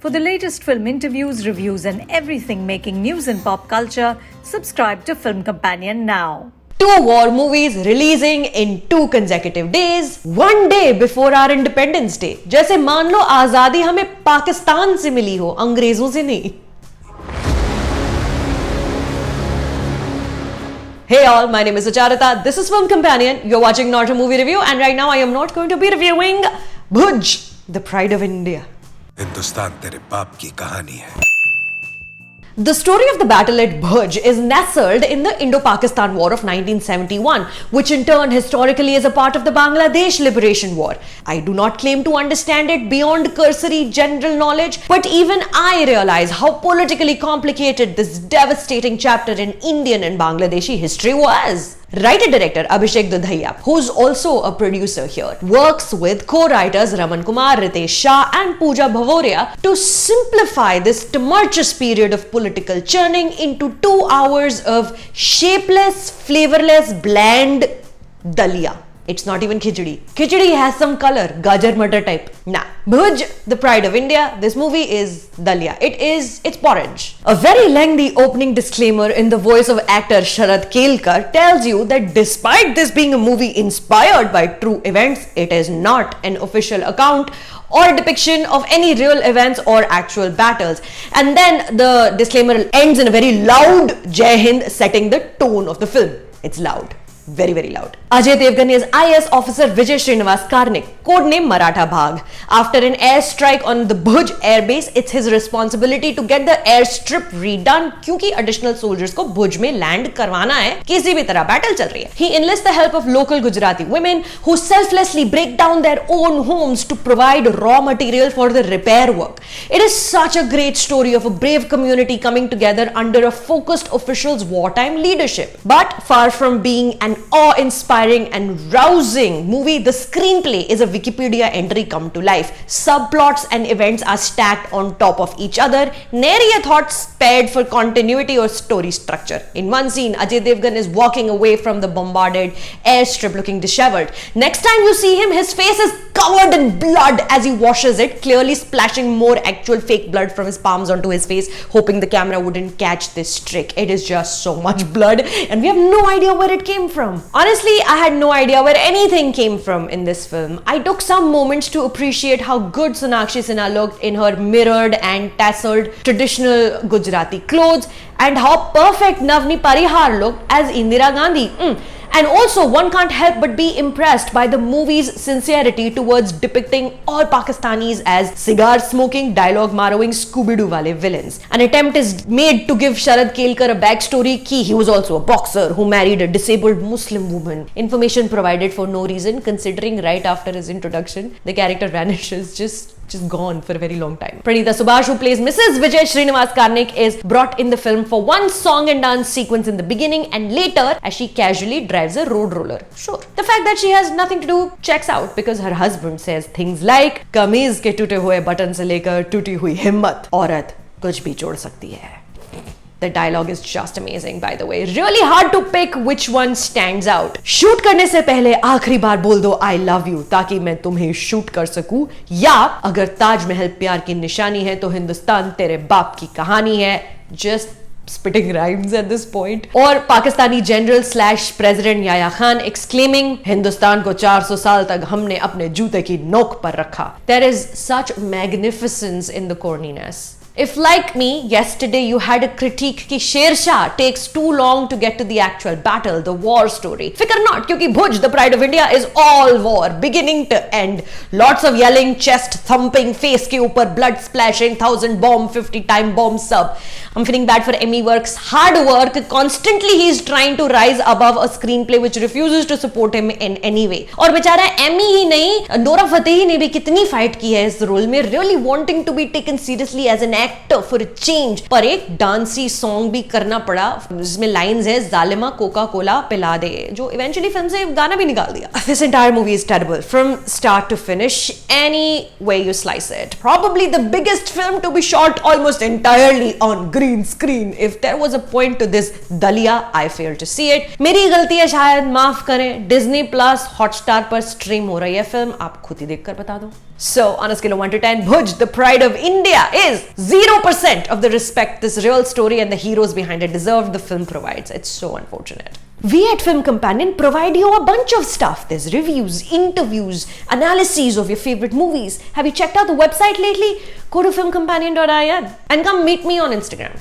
For the latest film interviews, reviews, and everything making news in pop culture, subscribe to Film Companion now. Two war movies releasing in 2 consecutive days, one day before our Independence Day. जैसे मान लो आजादी हमें पाकिस्तान से मिली हो, अंग्रेजों से नहीं. Hey all, my name is Sucharita. This is Film Companion. You're watching not a movie review, and right now I am not going to be reviewing Bhuj, the Pride of India. Hindustan तेरे बाप की कहानी है. The story of the battle at Bhuj is nestled in the Indo-Pakistan War of 1971, which in turn historically is a part of the Bangladesh Liberation War. I do not claim to understand it beyond cursory general knowledge, but even I realize how politically complicated this devastating chapter in Indian and Bangladeshi history was. Writer-director Abhishek Dudhaiya, who's also a producer here, works with co-writers Raman Kumar, Ritesh Shah and Pooja Bhavoria to simplify this tumultuous period of political churning into 2 hours of shapeless, flavorless, bland dalia. It's not even khichdi. Khichdi has some color, gajar matar type. Nah. Bhuj, the Pride of India, this movie is dalia. It's porridge. A very lengthy opening disclaimer in the voice of actor Sharad Kelkar tells you that despite this being a movie inspired by true events, it is not an official account or depiction of any real events or actual battles. And then the disclaimer ends in a very loud Jai Hind, setting the tone of the film. It's loud. Very, very loud. Ajay Devgn is IS officer Vijay Srinivas Karnik, codename Maratha Bhag. After an airstrike on the Bhuj airbase, it's his responsibility to get the airstrip redone क्योंकि additional soldiers को भुज में land करवाना है. किसी भी तरह battle चल रही है. He enlists the help of local Gujarati women who selflessly break down their own homes to provide raw material for the repair work. It is such a great story of a brave community coming together under a focused official's wartime leadership. But far from being an awe-inspiring and rousing movie, the screenplay is a Wikipedia entry come to life. Subplots and events are stacked on top of each other, nary a thought spared for continuity or story structure. In one scene, Ajay Devgn is walking away from the bombarded airstrip looking disheveled. Next time you see him, his face is covered in blood as he washes it, clearly splashing more actual fake blood from his palms onto his face, hoping the camera wouldn't catch this trick. It is just so much blood and we have no idea where it came from. Honestly, I had no idea where anything came from in this film. I took some moments to appreciate how good Sonakshi Sinha looked in her mirrored and tasseled traditional Gujarati clothes and how perfect Navni Parihar looked as Indira Gandhi. And also, one can't help but be impressed by the movie's sincerity towards depicting all Pakistanis as cigar-smoking, dialogue-marrowing Scooby-Doo wale villains. An attempt is made to give Sharad Kelkar a backstory कि he was also a boxer who married a disabled Muslim woman. Information provided for no reason, considering right after his introduction, the character vanishes just gone for a very long time. Pranita Subhash, who plays Mrs. Vijay Srinivas Karnik, is brought in the film for one song and dance sequence in the beginning and later as she casually drives a road roller. Sure. The fact that she has nothing to do checks out because her husband says things like कमीज के टूटे हुए button से लेकर टूटी हुई हिम्मत औरत कुछ भी जोड़ सकती है. The dialogue is just amazing, by the way. Really hard to pick which one stands out. Shoot करने से पहले आखिरी बार बोल दो I love you ताकि मैं तुम्हें शूट कर सकूं, या अगर ताजमहल प्यार की निशानी है तो हिंदुस्तान तेरे बाप की कहानी है. Just spitting rhymes at this point. और Pakistani general / president Yahya Khan exclaiming Hindustan को 400 साल तक हमने अपने जूते की नोक पर रखा. There is such magnificence in the corniness. If like me, yesterday you had a critique कि Sher Shah takes too long to get to the actual battle, the war story. Fikr not, क्योंकि Bhuj, the Pride of India is all war, beginning to end. Lots of yelling, chest thumping, face के ऊपर blood splashing, 1000 bomb, 50 time bomb sub. I'm feeling bad for Emmy Work's hard work. Constantly he is trying to rise above a screenplay which refuses to support him in any way. और बेचारा Amy ही नहीं, Nora Fatehi ने भी कितनी fight की है इस role में, really wanting to be taken seriously as an actor for a change. पर एक डांसी सॉन्ग भी करना पड़ा जिसमें लाइंस है जालिमा कोका कोला पिला दे, जो eventually फिल्म से गाना भी निकाल दिया. This entire movie is terrible from start to finish, any way you slice it. Probably the biggest film to be shot almost entirely on green screen. If there was a point to this dalia, I failed to see it. मेरी गलती है शायद, माफ करें. Disney Plus Hotstar पर stream हो रही है फिल्म, आप खुद ही देखकर बता दो. So, on a scale of 1 to 10, Bhuj, the pride of India, is 0% of the respect this real story and the heroes behind it deserved the film provides. It's so unfortunate. We at Film Companion provide you a bunch of stuff. There's reviews, interviews, analyses of your favorite movies. Have you checked out the website lately? Go to filmcompanion.in and come meet me on Instagram.